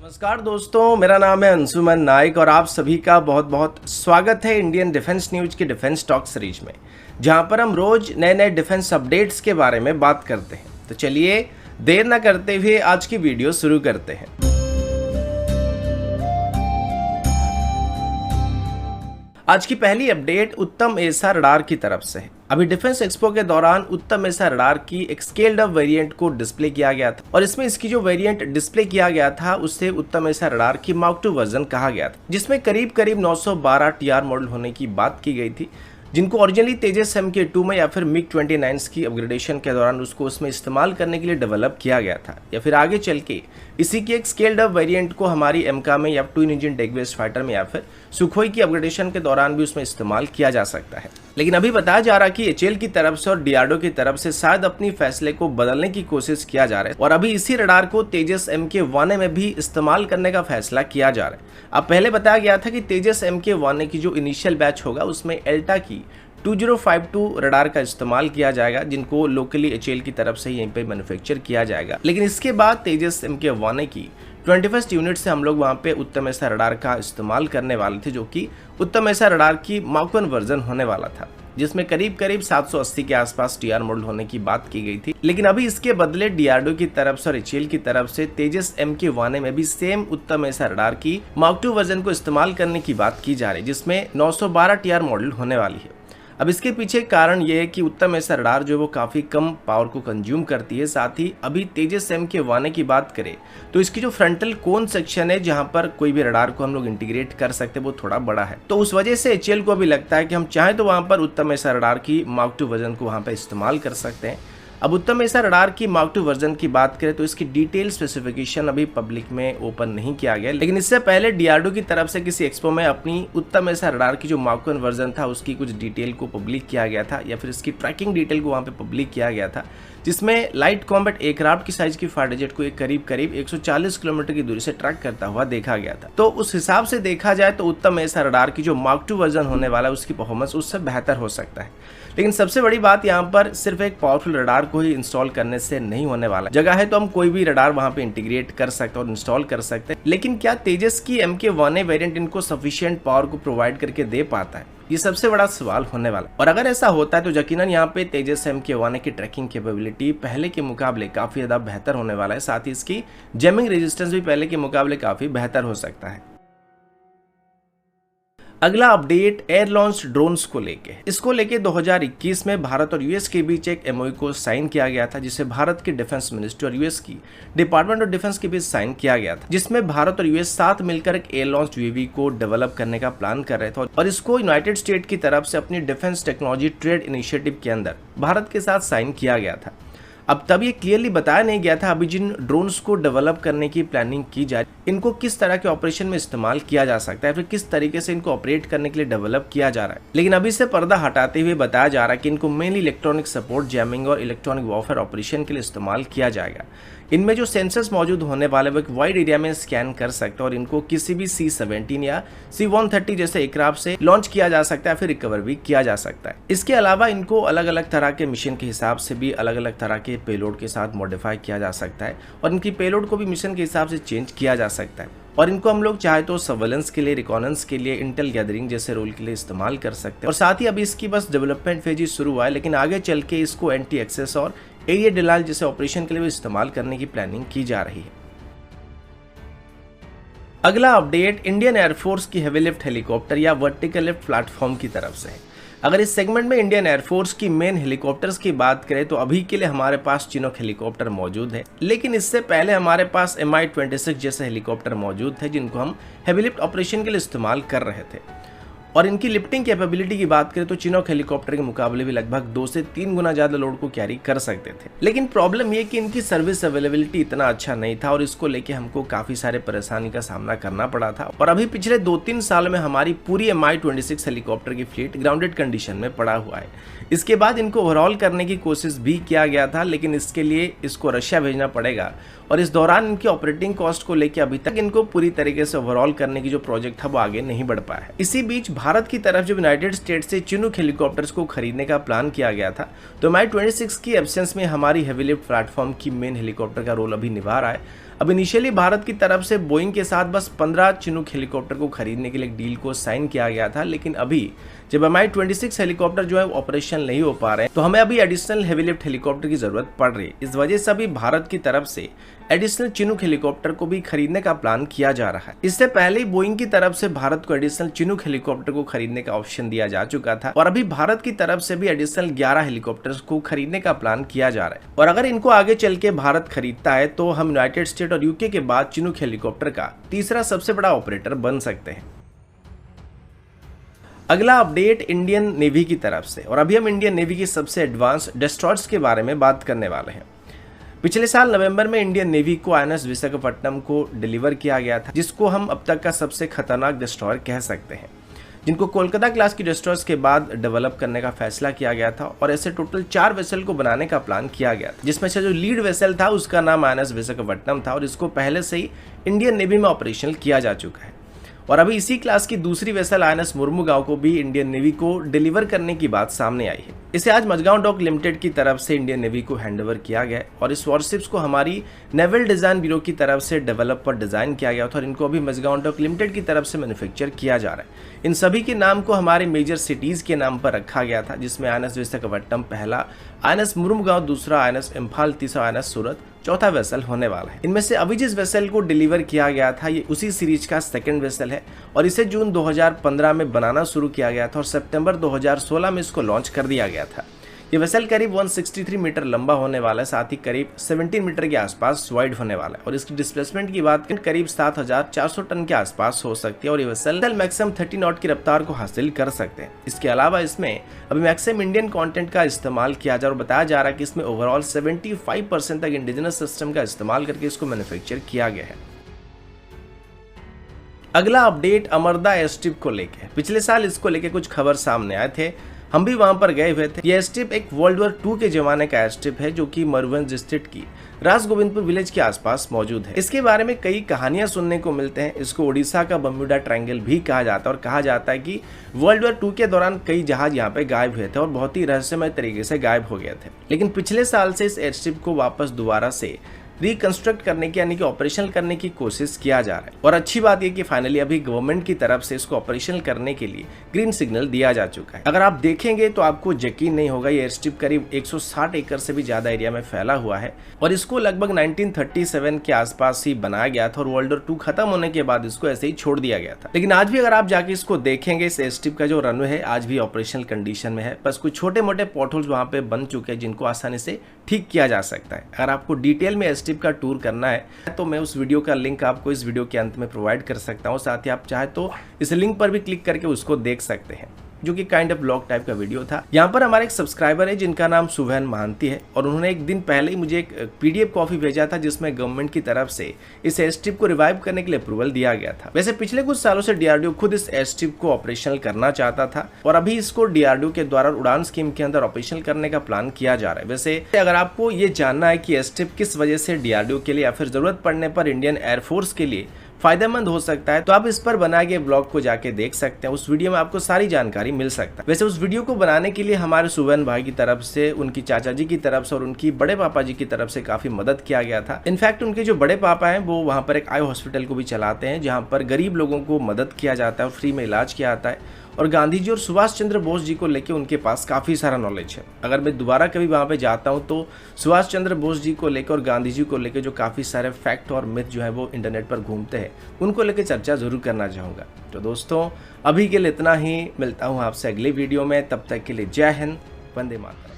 नमस्कार दोस्तों, मेरा नाम है अंशुमन नाइक और आप सभी का बहुत बहुत स्वागत है इंडियन डिफेंस न्यूज के डिफेंस टॉक सीरीज में, जहां पर हम रोज नए नए डिफेंस अपडेट्स के बारे में बात करते हैं। तो चलिए देर न करते हुए आज की वीडियो शुरू करते हैं। आज की पहली अपडेट उत्तम एसा रडार की तरफ से है। अभी डिफेंस एक्सपो के दौरान उत्तम एसा रडार की एक स्केल्ड अप वेरिएंट को डिस्प्ले किया गया था और इसमें इसकी जो वेरिएंट डिस्प्ले किया गया था उससे उत्तम एसा रडार की मार्क 2 वर्जन कहा गया था, जिसमें करीब करीब 912 टीआर मॉडल होने की बात की गई थी, जिनको ओरिजिनली तेजस MK2 में या फिर MiG-29 की अपग्रेडेशन के दौरान उसको उसमें इस्तेमाल करने के लिए डेवलप किया गया था, या फिर आगे चल के इसी की एक स्केल्ड अप वेरिएंट को हमारी MK में या twin engine deck based fighter में या फिर सुखोई की अपग्रेडेशन के दौरान भी उसमें इस्तेमाल किया जा सकता है। लेकिन अभी बताया जा रहा कि HAL की तरफ से और DRDO की तरफ से शायद अपनी फैसले को बदलने की कोशिश किया जा रहा है और अभी इसी रडार को तेजस MK1A में भी इस्तेमाल करने का फैसला किया जा रहा है। अब पहले बताया गया था कि तेजस MK1A की जो इनिशियल बैच होगा उसमें एल्टा की 2052 रडार का इस्तेमाल किया जाएगा, जिनको लोकली HAL की तरफ से यहीं पे मैन्युफैक्चर किया जाएगा। लेकिन इसके बाद तेजस MK1A की 21st यूनिट से हम लोग वहां पे उत्तम एसा रडार का इस्तेमाल करने वाले थे, जो कि उत्तम एसा रडार की मार्क 1 वर्जन होने वाला था, जिसमें करीब करीब 780 के आसपास टीआर मॉडल होने की बात की गई थी। लेकिन अभी इसके बदले DRDO की तरफ से और HAL की तरफ से तेजस MK1A में भी सेम उत्तम एसा रडार की मार्क 2 वर्जन को इस्तेमाल करने की बात की जा रही है, जिसमें 912 टीआर मॉडल होने वाली है। अब इसके पीछे कारण यह है कि उत्तम एसा रडार जो है वो काफ़ी कम पावर को कंज्यूम करती है। साथ ही अभी तेजस MK1A की बात करें तो इसकी जो फ्रंटल कोन सेक्शन है, जहां पर कोई भी रडार को हम लोग इंटीग्रेट कर सकते हैं, वो थोड़ा बड़ा है। तो उस वजह से HAL को भी लगता है कि हम चाहें तो वहां पर उत्तम एसा रडार की मार्क 2 वर्जन को वहां पर इस्तेमाल कर सकते हैं। अब उत्तम एसा रडार की मार्क 2 वर्जन की बात करें तो इसकी डिटेल स्पेसिफिकेशन अभी पब्लिक में ओपन नहीं किया गया, लेकिन इससे पहले DRDO की तरफ से किसी एक्सपो में अपनी उत्तम एसा रडार की जो मार्क 1 वर्जन था उसकी कुछ डिटेल को पब्लिक किया गया था, या फिर इसकी ट्रैकिंग डिटेल को वहां पे पब्लिक किया गया था, जिसमें लाइट कॉम्बैट एयरक्राफ्ट की साइज की फाइटर जेट को करीब करीब 140 किलोमीटर की दूरी से ट्रैक करता हुआ देखा गया था। तो उस हिसाब से देखा जाए तो उत्तम एसा रडार की जो मार्क 2 वर्जन होने वाला है उसकी परफॉर्मेंस उससे बेहतर हो सकता है। लेकिन सबसे बड़ी बात यहाँ पर सिर्फ एक पावरफुल रडार को ही इंस्टॉल करने से नहीं होने वाला। जगह है तो हम कोई भी रडार वहां पे इंटीग्रेट कर सकते हैं और इंस्टॉल कर सकते हैं, लेकिन क्या तेजस की MK1A वेरिएंट इनको सफिशिएंट पावर को प्रोवाइड करके दे पाता है, ये सबसे बड़ा सवाल होने वाला। और अगर ऐसा होता है तो यकीनन यहाँ पे तेजस MK1A की ट्रैकिंग कैपेबिलिटी पहले के मुकाबले काफी ज्यादा बेहतर होने वाला है। साथ ही इसकी जैमिंग रेजिस्टेंस भी पहले के मुकाबले काफी बेहतर हो सकता है। अगला अपडेट एयर लॉन्च ड्रोन्स को लेके। इसको लेके 2021 में भारत और यूएस के बीच एक MOU को साइन किया गया था, जिसे भारत की डिफेंस मिनिस्ट्री और यूएस की डिपार्टमेंट ऑफ डिफेंस के बीच साइन किया गया था, जिसमें भारत और यूएस साथ मिलकर एक एयर लॉन्च UAV को डेवलप करने का प्लान कर रहे थे और इसको यूनाइटेड स्टेट की तरफ से अपनी डिफेंस टेक्नोलॉजी ट्रेड इनिशिएटिव के अंदर भारत के साथ साइन किया गया था। अब तब ये क्लियरली बताया नहीं गया था अभी जिन ड्रोन्स को डेवलप करने की प्लानिंग की जाए, इनको किस तरह के ऑपरेशन में इस्तेमाल किया जा सकता है, फिर किस तरीके से इनको ऑपरेट करने के लिए डेवलप किया जा रहा है। लेकिन अभी से पर्दा हटाते हुए बताया जा रहा है कि इनको मेनली इलेक्ट्रॉनिक सपोर्ट, जैमिंग और इलेक्ट्रॉनिक वॉरफेयर ऑपरेशन के लिए इस्तेमाल किया जाएगा। इनमें जो सेंसर्स मौजूद होने वाले वो एक वाइड एरिया में स्कैन कर सकते हैं और इनको किसी भी C-17 या C-130 जैसे एयरक्राफ्ट से लॉन्च किया जा सकता है, फिर रिकवर भी किया जा सकता है। इसके अलावा इनको अलग अलग तरह के मिशन के हिसाब से भी अलग अलग तरह के पेलोड के साथ मॉडिफाई किया जा सकता है और इनकी पेलोड को भी मिशन के हिसाब से चेंज किया जा सकता है। और इनको हम लोग चाहे तो सर्वेलेंस के लिए, रिकॉनेंस के लिए, इंटेल गैदरिंग जैसे रोल के लिए इस्तेमाल कर सकते हैं। और साथ ही अभी इसकी बस डेवलपमेंट फेज ही शुरू हुआ है, लेकिन आगे चल के इसको एंटी एक्सेस और एरिया डिनायल जैसे ऑपरेशन के लिए भी इस्तेमाल करने की प्लानिंग की जा रही है। अगला अपडेट इंडियन एयरफोर्स की हेवी लिफ्ट हेलीकॉप्टर या वर्टिकल लिफ्ट प्लेटफॉर्म की तरफ से है। अगर इस सेगमेंट में इंडियन एयरफोर्स की मेन हेलीकॉप्टर्स की बात करें तो अभी के लिए हमारे पास चिनूक हेलीकॉप्टर मौजूद है, लेकिन इससे पहले हमारे पास Mi-26 जैसे हेलीकॉप्टर मौजूद थे, जिनको हम हेवी लिफ्ट ऑपरेशन के लिए इस्तेमाल कर रहे थे। और इनकी लिफ्टिंग कैपेबिलिटी की बात करें तो चिनूक हेलीकॉप्टर के मुकाबले भी लगभग 2 से 3 गुना ज्यादा लोड को कैरी कर सकते थे। लेकिन प्रॉब्लम ये कि इनकी सर्विस अवेलेबिलिटी इतना अच्छा नहीं था और इसको लेके हमको काफी सारे परेशानी का सामना करना पड़ा था। और अभी पिछले 2-3 साल में हमारी पूरी Mi-26 हेलीकॉप्टर की फ्लीट ग्राउंडेड कंडीशन में पड़ा हुआ है। इसके बाद इनको ओवरऑल करने की कोशिश भी किया गया था, लेकिन इसके लिए इसको रशिया भेजना पड़ेगा और इस दौरान इनकी ऑपरेटिंग कॉस्ट को लेकर अभी तक इनको पूरी तरीके से ओवरऑल करने की जो प्रोजेक्ट था वो आगे नहीं बढ़ पाया है। इसी बीच भारत की तरफ जब यूनाइटेड स्टेट्स से चिनूक हेलीकॉप्टर्स को खरीदने का प्लान किया गया था तो Mi-26 की एब्सेंस में हमारी हेवी लिफ्ट प्लेटफॉर्म की मेन हेलीकॉप्टर का रोल अभी निभा रहा है। अब इनिशियली भारत की तरफ से बोइंग के साथ बस 15 चिनूक हेलीकॉप्टर को खरीदने के लिए एक डील को साइन किया गया था, लेकिन अभी जब Mi-26 हेलीकॉप्टर जो है ऑपरेशन नहीं हो पा रहे हैं तो हमें अभी एडिशनल हेवी लिफ्ट हेलीकॉप्टर की जरूरत पड़ रही है। इस वजह से अभी भारत की तरफ से एडिशनल चिनूक हेलीकॉप्टर को भी खरीदने का प्लान किया जा रहा है। इससे पहले ही बोइंग की तरफ से भारत को एडिशनल चिनूक हेलीकॉप्टर को खरीदने का ऑप्शन दिया जा चुका था और अभी भारत की तरफ से भी एडिशनल 11 हेलीकॉप्टर्स को खरीदने का प्लान किया जा रहा है। और अगर इनको आगे चल के भारत खरीदता है तो हम यूनाइटेड स्टेट और यूके के बाद चिनूक हेलीकॉप्टर का तीसरा सबसे बड़ा ऑपरेटर बन सकते हैं। अगला अपडेट इंडियन नेवी की तरफ से, और अभी हम इंडियन नेवी की सबसे एडवांस डिस्ट्रॉयर्स के बारे में बात करने वाले हैं। पिछले साल नवंबर में इंडियन नेवी को INS विशाखापट्टनम को डिलीवर किया गया था, जिसको हम अब तक का सबसे खतरनाक डिस्ट्रॉयर कह सकते हैं, जिनको कोलकाता क्लास की डिस्ट्रॉयर्स के बाद डेवलप करने का फैसला किया गया था। और ऐसे टोटल 4 वेसल को बनाने का प्लान किया गया था, जिसमें से जो लीड वेसल था उसका नाम INS विशाखापट्टनम था और इसको पहले से ही इंडियन नेवी में ऑपरेशनल किया जा चुका है। और अभी इसी क्लास की दूसरी वेसल INS मुर्मुगांव को भी इंडियन नेवी को डिलीवर करने की बात सामने आई है। इसे आज मझगांव डॉक लिमिटेड की तरफ से इंडियन नेवी को हैंडओवर किया गया और इस वॉरशिप्स को हमारी नेवल डिजाइन ब्यूरो की तरफ से डेवलप और डिजाइन किया गया था और इनको अभी मझगांव डॉक लिमिटेड की तरफ से मैन्युफैक्चर किया जा रहा है। इन सभी के नाम को हमारे मेजर सिटीज के नाम पर रखा गया था, जिसमें INS विशाखापट्टनम पहला, INS मुर्मुगांव दूसरा, INS इम्फाल तीसरा, INS सूरत चौथा वेसल होने वाला है। इनमें से अभी जिस वेसल को डिलीवर किया गया था ये उसी सीरीज का सेकंड वेसल है और इसे जून 2015 में बनाना शुरू किया गया था और सितंबर 2016 में इसको लॉन्च कर दिया गया था। ये वेसल करीब 163 मीटर लंबा होने वाला है, साथ ही करीब 17 मीटर के आसपास वाइड होने वाला है और इसकी डिस्प्लेसमेंट की बात करें करीब 7400 टन के आसपास हो सकती है और ये वेसल मैक्सिमम 30 नॉट की रफ्तार को हासिल कर सकते हैं। इसके अलावा इसमें अभी मैक्सिमम इंडियन कंटेंट का इस्तेमाल किया जा रहा है और बताया जा रहा है कि इसमें ओवरऑल 75% तक इंडिजिनस सिस्टम का इस्तेमाल करके इसको मैन्युफैक्चर किया गया है। अगला अपडेट अमरदा एयरस्ट्रिप को लेके, पिछले साल इसको लेके कुछ खबर सामने आए थे, हम भी वहां पर गए हुए थे। ये एयरस्ट्रिप एक वर्ल्ड वॉर 2 के जमाने का एयरस्ट्रिप है जो कि मयूरभंज डिस्ट्रिक्ट की राजगोविंदपुर विलेज के आसपास मौजूद है। इसके बारे में कई कहानियां सुनने को मिलते हैं। इसको उड़ीसा का बम्बुडा ट्रायंगल भी कहा जाता है और कहा जाता है कि वर्ल्ड वॉर 2 के दौरान कई जहाज यहाँ पे गायब हुए थे और बहुत ही रहस्यमय तरीके से गायब हो गए थे, लेकिन पिछले साल से इस एयरस्ट्रिप को वापस दोबारा से रिकंस्ट्रक्ट करने की यानी कि ऑपरेशनल करने की कोशिश किया जा रहा है। और अच्छी बात यह कि फाइनली अभी गवर्नमेंट की तरफ से इसको ऑपरेशनल करने के लिए ग्रीन सिग्नल दिया जा चुका है। अगर आप देखेंगे तो आपको यकीन नहीं होगा, ये एयरस्ट्रिप करीब 160 एकड़ से भी ज्यादा एरिया में फैला हुआ है और इसको लगभग 1937 के आसपास ही बनाया गया था और वर्ल्ड वॉर 2 खत्म होने के बाद इसको ऐसे ही छोड़ दिया गया था। लेकिन आज भी अगर आप जाके इसको देखेंगे, इस एयरस्ट्रिप का जो रनवे है आज भी ऑपरेशनल कंडीशन में है, बस कुछ छोटे मोटे पॉटहोल्स वहां पे बन चुके हैं जिनको आसानी से ठीक किया जा सकता है। अगर आपको डिटेल में एयरस्ट्रिप का टूर करना है तो मैं उस वीडियो का लिंक आपको इस वीडियो के अंत में प्रोवाइड कर सकता हूं, साथ ही आप चाहे तो इस लिंक पर भी क्लिक करके उसको देख सकते हैं, जो कि काइंड ऑफ ब्लॉग टाइप का वीडियो था। यहाँ पर हमारे एक सब्सक्राइबर है जिनका नाम सुवैन महांती है और उन्होंने एक दिन पहले ही मुझे एक PDF कॉपी भेजा था जिसमें गवर्नमेंट की तरफ से इस एयरस्ट्रिप को रिवाइव करने के लिए अप्रूवल दिया गया था। वैसे पिछले कुछ सालों से DRDO खुद इस एयरस्ट्रिप को ऑपरेशनल करना चाहता था और अभी इसको DRDO के द्वारा उड़ान स्कीम के अंदर ऑपरेशनल करने का प्लान किया जा रहा है। वैसे अगर आपको ये जानना है कि एयरस्ट्रिप किस वजह से DRDO के लिए या फिर जरूरत पड़ने पर इंडियन एयरफोर्स के लिए फायदेमंद हो सकता है, तो आप इस पर बनाए गए ब्लॉग को जाके देख सकते हैं। उस वीडियो में आपको सारी जानकारी मिल सकता है। वैसे उस वीडियो को बनाने के लिए हमारे सुवैन भाई की तरफ से, उनकी चाचा जी की तरफ से और उनकी बड़े पापा जी की तरफ से काफी मदद किया गया था। इनफैक्ट उनके जो बड़े पापा हैं वो वहाँ पर एक आई हॉस्पिटल को भी चलाते हैं जहाँ पर गरीब लोगों को मदद किया जाता है और फ्री में इलाज किया जाता है। और गांधी जी और सुभाष चंद्र बोस जी को लेके उनके पास काफ़ी सारा नॉलेज है। अगर मैं दोबारा कभी वहाँ पे जाता हूँ तो सुभाष चंद्र बोस जी को लेकर और गांधी जी को लेकर जो काफ़ी सारे फैक्ट और मिथ जो है वो इंटरनेट पर घूमते हैं, उनको लेकर चर्चा जरूर करना चाहूँगा। तो दोस्तों अभी के लिए इतना ही, मिलता हूँ आपसे अगले वीडियो में, तब तक के लिए जय हिंद, वंदे मातरम।